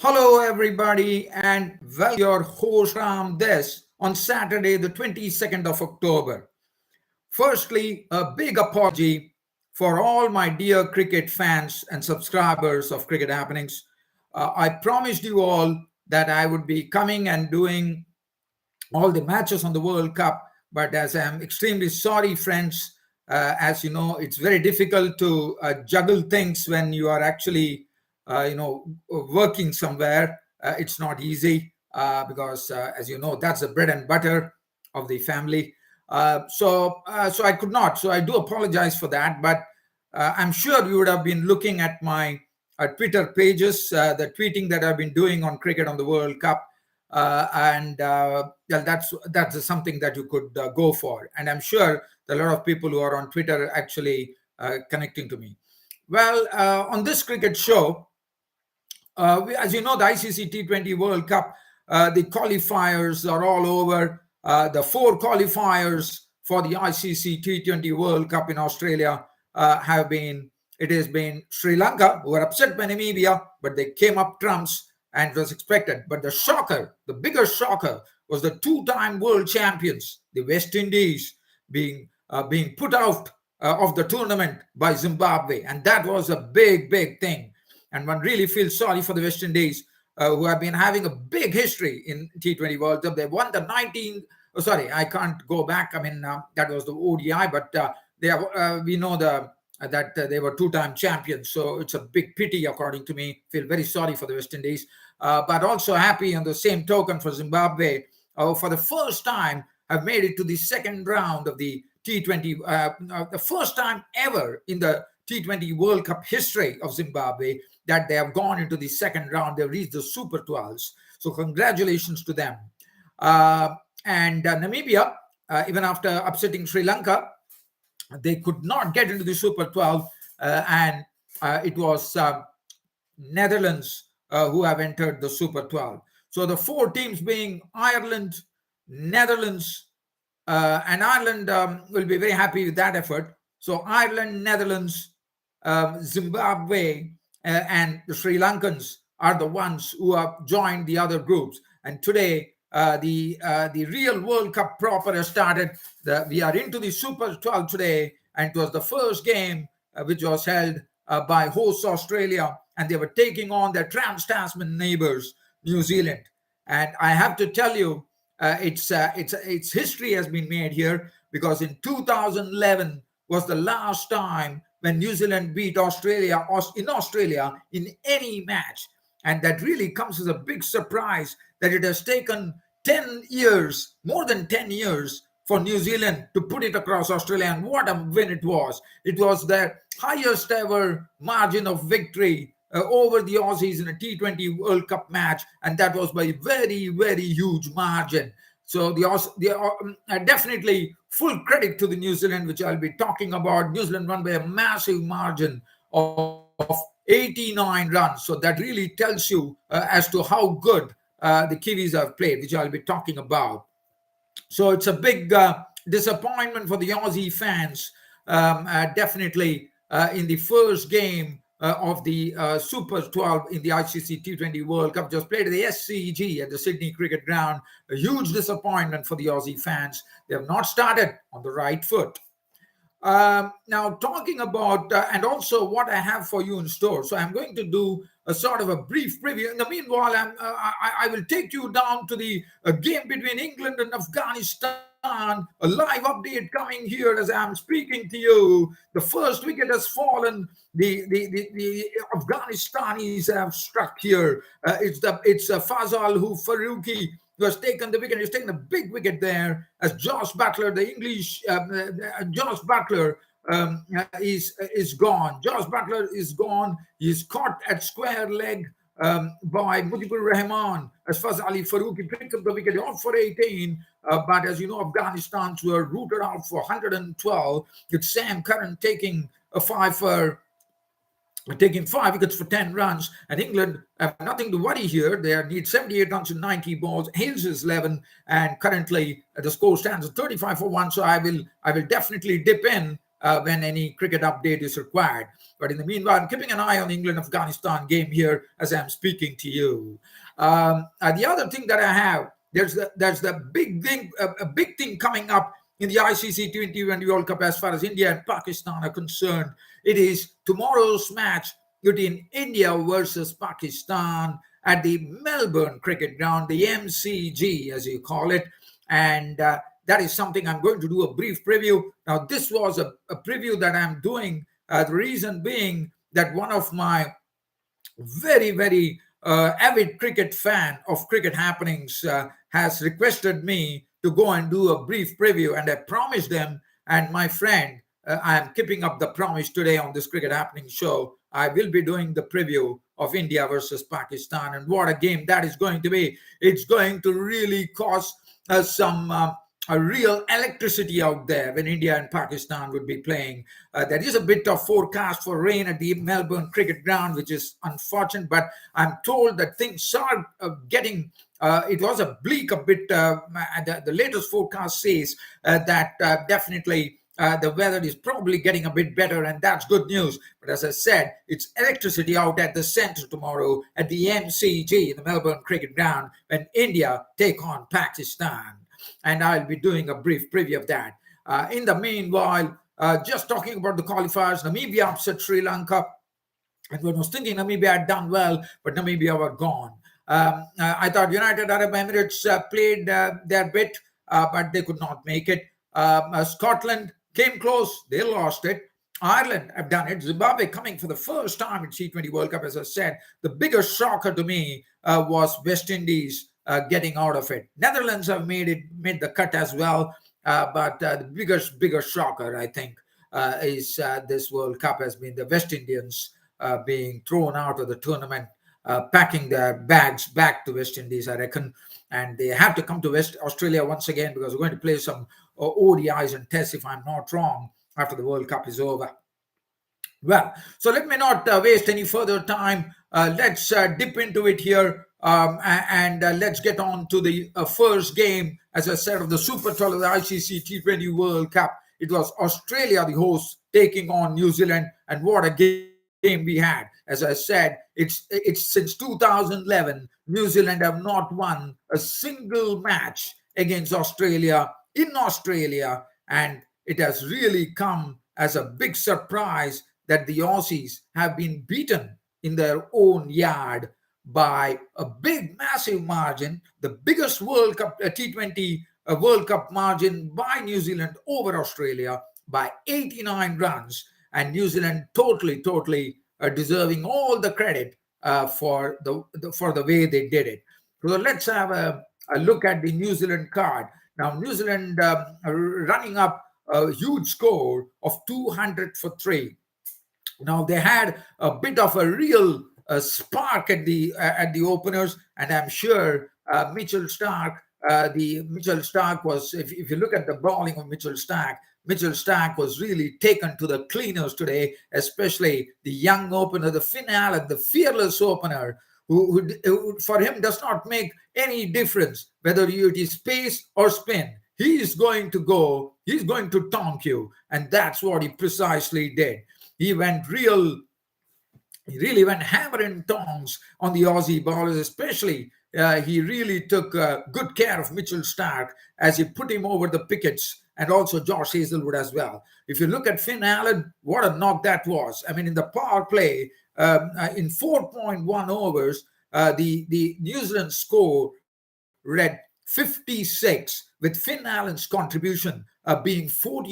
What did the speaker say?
Hello, everybody, and welcome your host Ram Des on Saturday, the 22nd of October. Firstly, a big apology for all my dear cricket fans and subscribers of Cricket Happenings. I promised you all that I would be coming and doing all the matches on the World Cup. But as I'm extremely sorry, friends, as you know, it's very difficult to juggle things when you are actually, working somewhere. It's not easy because, as you know, that's the bread and butter of the family. So I could not. So I do apologize for that. But I'm sure you would have been looking at my Twitter pages, the tweeting that I've been doing on cricket on the World Cup and yeah, that's something that you could go for. And I'm sure there are a lot of people who are on Twitter actually connecting to me. Well, on this cricket show, as you know, the ICC T20 World Cup, the qualifiers are all over. The four qualifiers for the ICC T20 World Cup in Australia have been, it has been Sri Lanka, who were upset by Namibia, but they came up trumps and it was expected. But the shocker, the bigger shocker, was the two-time world champions, the West Indies, being put out of the tournament by Zimbabwe. And that was a big, big thing. And one really feels sorry for the West Indies, who have been having a big history in T20 World Cup. They won the 19. Oh, sorry, I can't go back. I mean, that was the ODI, but they have, we know that they were two-time champions. So it's a big pity, according to me. Feel very sorry for the West Indies, but also happy on the same token for Zimbabwe, for the first time have made it to the second round of the T20, the first time ever in the T20 World Cup history of Zimbabwe that they have gone into the second round. They've reached the Super 12s. So congratulations to them. And Namibia, even after upsetting Sri Lanka, they could not get into the Super 12. And it was Netherlands who have entered the Super 12. So the four teams being Ireland, Netherlands, and Ireland will be very happy with that effort. So Ireland, Netherlands, Zimbabwe, and the Sri Lankans are the ones who have joined the other groups. And today, the real World Cup proper has started. We are into the Super 12 today, and it was the first game which was held by host Australia, and they were taking on their Trans-Tasman neighbors, New Zealand. And I have to tell you, its history has been made here because in 2011 was the last time when New Zealand beat Australia in Australia in any match. And that really comes as a big surprise that it has taken 10 years, more than 10 years, for New Zealand to put it across Australia. And what a win it was. It was their highest ever margin of victory over the Aussies in a T20 World Cup match. And that was by very, very huge margin. So definitely full credit to the New Zealand, which I'll be talking about. New Zealand won by a massive margin of 89 runs. So that really tells you as to how good the Kiwis have played, which I'll be talking about. So it's a big disappointment for the Aussie fans, definitely in the first game of the Super 12 in the ICC T20 World Cup, just played at the SCG at the Sydney Cricket Ground. A huge disappointment for the Aussie fans. They have not started on the right foot. Now, talking about, and also what I have for you in store. So I'm going to do a sort of a brief preview. In the meanwhile, I will take you down to the game between England and Afghanistan. A live update coming here as I'm speaking to you. The first wicket has fallen. The Afghanistanis have struck here. It's Fazal Faruqi who has taken the wicket. He's taken a big wicket there as Josh Buttler, the English Josh Buttler is gone. Josh Buttler is gone. He's caught at square leg by Mujibur Rahman as Fazali Faruqi picked up the wicket off for 18. But as you know, Afghanistan's were rooted out for 112 with Sam Curran taking a fifer, taking 5 wickets for 10 runs, and England have nothing to worry here. They need 78 runs in 90 balls. Hales is 11, and currently the score stands at 35 for 1. So I will definitely dip in when any cricket update is required. But in the meanwhile, I'm keeping an eye on the England-Afghanistan game here as I'm speaking to you. The other thing that I have, there's the big thing coming up in the ICC T20 World Cup as far as India and Pakistan are concerned. It is tomorrow's match between India versus Pakistan at the Melbourne Cricket Ground, the MCG as you call it. And that is something I'm going to do a brief preview. Now, this was a preview that I'm doing. The reason being that one of my very avid cricket fan of Cricket Happenings has requested me to go and do a brief preview, and I promised them and my friend, I am keeping up the promise today on this Cricket Happenings show. I will be doing the preview of India versus Pakistan, and what a game that is going to be. It's going to really cause some a real electricity out there when India and Pakistan would be playing. There is a bit of forecast for rain at the Melbourne Cricket Ground, which is unfortunate, but I'm told that things are getting, it was a bleak a bit. The latest forecast says that definitely the weather is probably getting a bit better, and that's good news. But as I said, it's electricity out at the centre tomorrow at the MCG in the Melbourne Cricket Ground when India take on Pakistan. And I'll be doing a brief preview of that. In the meanwhile, just talking about the qualifiers, Namibia upset Sri Lanka. Everyone was thinking Namibia had done well, but Namibia were gone. I thought United Arab Emirates played their bit, but they could not make it. Scotland came close. They lost it. Ireland have done it. Zimbabwe coming for the first time in T20 World Cup, as I said. The biggest shocker to me was West Indies getting out of it. Netherlands have made the cut as well, but the biggest shocker, I think, is this World Cup has been the West Indians being thrown out of the tournament, packing their bags back to West Indies, I reckon, and they have to come to West Australia once again because we're going to play some ODIs and tests, if I'm not wrong, after the World Cup is over. Well, so let me not waste any further time. Let's dip into it here. And let's get on to the first game, as I said, of the Super 12 of the ICC T20 World Cup. It was Australia, the host, taking on New Zealand, and what a game we had. As I said, it's since 2011, New Zealand have not won a single match against Australia in Australia, and it has really come as a big surprise that the Aussies have been beaten in their own yard by a big, massive margin, the biggest World Cup T20 World Cup margin by New Zealand over Australia by 89 runs, and New Zealand totally deserving all the credit for the way they did it. So let's have a look at the New Zealand card. Now, New Zealand running up a huge score of 200 for 3. Now, they had a bit of a real spark at the openers, and I'm sure Mitchell Starc was, if you look at the bowling of Mitchell Starc was really taken to the cleaners today, especially the young opener, the Finn Allen, the fearless opener, who for him does not make any difference whether it is pace or spin. He's going to tonk you, and that's what he precisely did. He really went hammer and tongs on the Aussie bowlers, especially he really took good care of Mitchell Starc as he put him over the pickets, and also Josh Hazlewood as well. If you look at Finn Allen, what a knock that was. I mean, in the power play, in 4.1 overs, the New Zealand score read 56, with Finn Allen's contribution being 42.